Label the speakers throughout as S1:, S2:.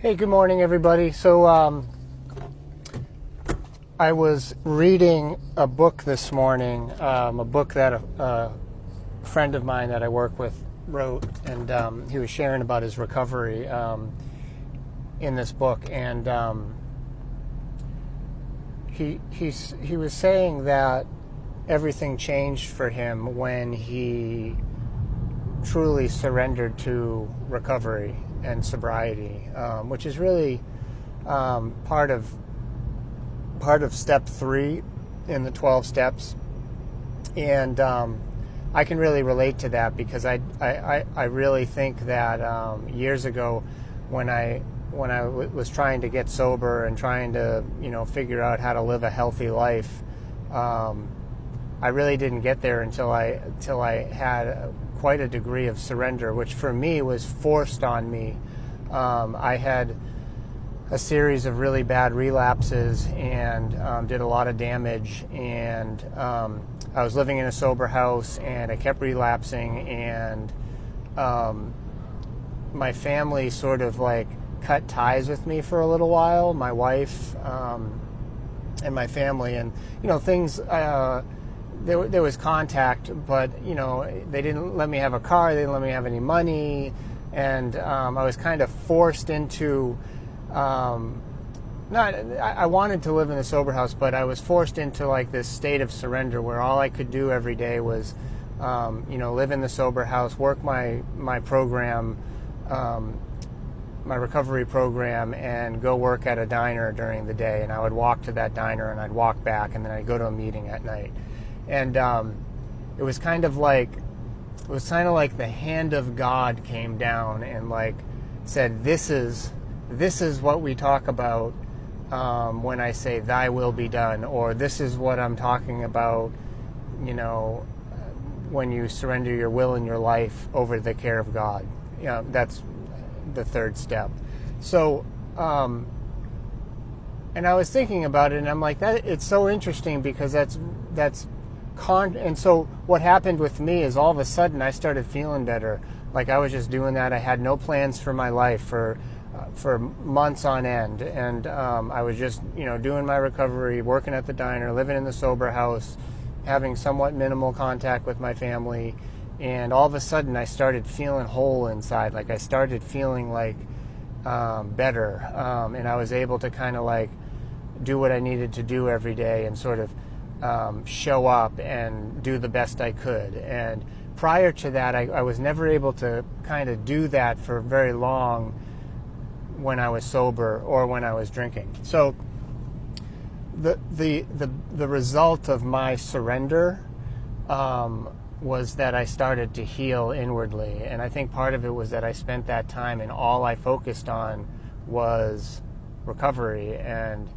S1: Hey, good morning, everybody. So, I was reading a book this morning, a book that a friend of mine that I work with wrote, and he was sharing about his recovery in this book, and he was saying that everything changed for him when he truly surrendered to recovery and sobriety, which is really part of step 3 in the 12 steps. And I can really relate to that because I really think that years ago when I was trying to get sober and trying to figure out how to live a healthy life, I really didn't get there until I had quite a degree of surrender, which for me was forced on me. I had a series of really bad relapses and did a lot of damage, and I was living in a sober house and I kept relapsing, and my family sort of like cut ties with me for a little while, my wife and my family, and things there was contact, but they didn't let me have a car, they didn't let me have any money, and I was kind of forced into I wanted to live in a sober house, but I was forced into like this state of surrender where all I could do every day was live in the sober house, work my program, my recovery program, and go work at a diner during the day. And I would walk to that diner and I'd walk back, and then I'd go to a meeting at night. And it was kind of like the hand of God came down and like said, this is what we talk about when I say thy will be done, or this is what I'm talking about when you surrender your will and your life over the care of God. That's the third step. So and I was thinking about it, and I'm like, that it's so interesting because that's and so what happened with me is all of a sudden I started feeling better. Like I was just doing that. I had no plans for my life for months on end, and I was just doing my recovery, working at the diner, living in the sober house, having somewhat minimal contact with my family, and all of a sudden I started feeling whole inside. Like I started feeling like better, and I was able to kind of like do what I needed to do every day and sort of show up and do the best I could. And prior to that, I was never able to kind of do that for very long when I was sober or when I was drinking. So the result of my surrender was that I started to heal inwardly. And I think part of it was that I spent that time and all I focused on was recovery and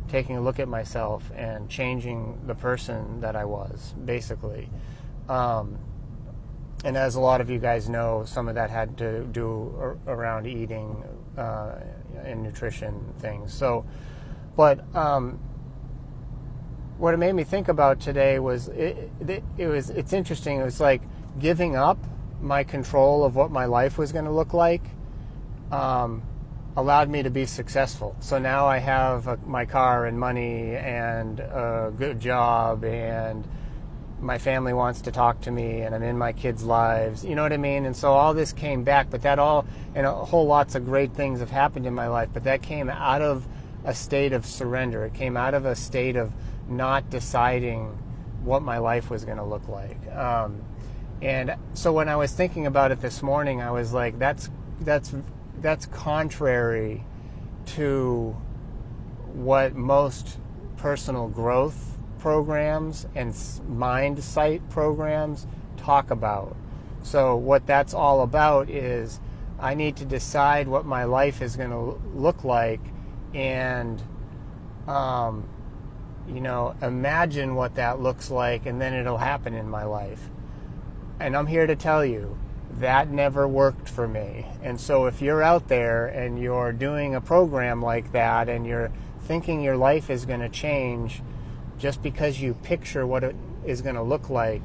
S1: taking a look at myself and changing the person that I was, basically. And as a lot of you guys know, some of that had to do around eating and nutrition things. So, but what it made me think about today was it's interesting. It was like giving up my control of what my life was going to look like allowed me to be successful. So now I have my car and money and a good job, and my family wants to talk to me, and I'm in my kids' lives, you know what I mean? And so all this came back, but that all, and a whole lots of great things have happened in my life, but that came out of a state of surrender. It came out of a state of not deciding what my life was going to look like. And so when I was thinking about it this morning, I was like, that's contrary to what most personal growth programs and mind sight programs talk about. So what that's all about is I need to decide what my life is going to look like, and imagine what that looks like, and then it'll happen in my life. And I'm here to tell you that never worked for me. And so if you're out there and you're doing a program like that and you're thinking your life is going to change just because you picture what it is going to look like,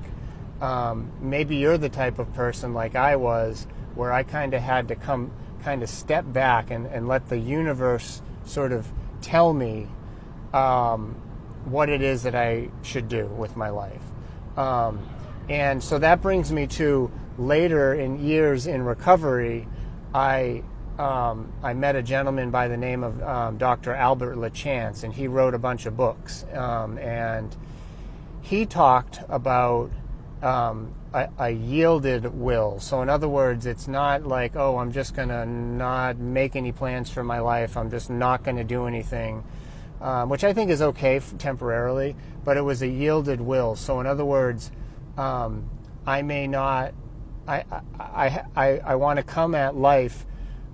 S1: maybe you're the type of person like I was, where I kind of had to come kind of step back and let the universe sort of tell me what it is that I should do with my life. And so that brings me to later in years in recovery, I met a gentleman by the name of Dr. Albert LaChance, and he wrote a bunch of books. And he talked about a yielded will. So in other words, it's not like, oh, I'm just going to not make any plans for my life. I'm just not going to do anything, which I think is okay temporarily, but it was a yielded will. So in other words, I may not, I want to come at life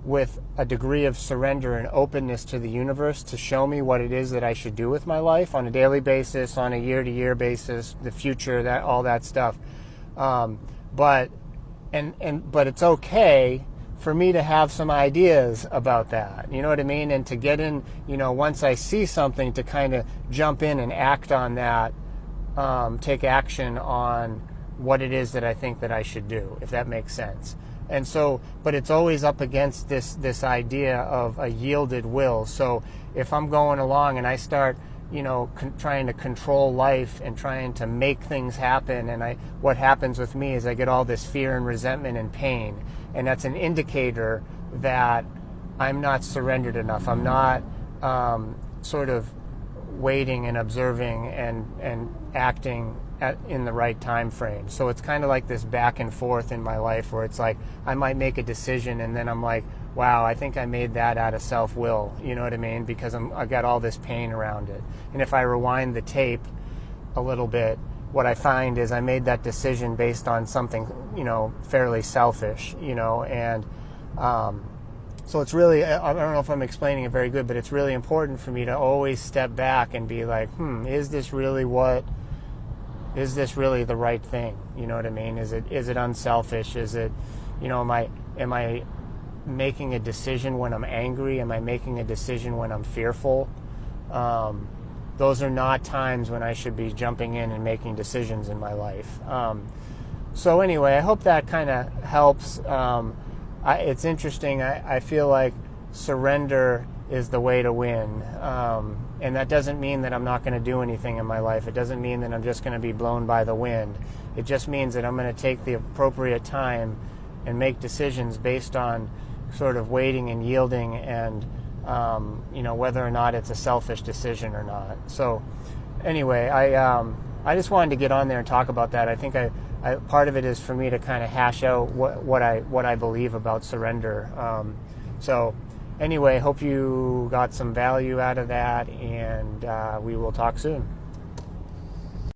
S1: with a degree of surrender and openness to the universe to show me what it is that I should do with my life on a daily basis, on a year-to-year basis, the future, that all that stuff. But it's okay for me to have some ideas about that. You know what I mean? And to get in, once I see something, to kind of jump in and act on that, take action on what it is that I think that I should do, if that makes sense. And so, but it's always up against this idea of a yielded will. So if I'm going along and I start, trying to control life and trying to make things happen, and what happens with me is I get all this fear and resentment and pain, and that's an indicator that I'm not surrendered enough. I'm not sort of waiting and observing and acting in the right time frame. So it's kind of like this back and forth in my life where it's like I might make a decision and then I'm like, wow, I think I made that out of self-will, you know what I mean? Because I've got all this pain around it. And if I rewind the tape a little bit, what I find is I made that decision based on something, fairly selfish, and so it's really, I don't know if I'm explaining it very good, but it's really important for me to always step back and be like, is this really the right thing? You know what I mean? Is it unselfish? Is it, am I making a decision when I'm angry? Am I making a decision when I'm fearful? Those are not times when I should be jumping in and making decisions in my life. So anyway, I hope that kind of helps. It's interesting. I feel like surrender is the way to win. And that doesn't mean that I'm not going to do anything in my life. It doesn't mean that I'm just going to be blown by the wind. It just means that I'm going to take the appropriate time and make decisions based on sort of waiting and yielding and, whether or not it's a selfish decision or not. So anyway, I just wanted to get on there and talk about that. I think part of it is for me to kind of hash out what I believe about surrender. So anyway, hope you got some value out of that, and we will talk soon.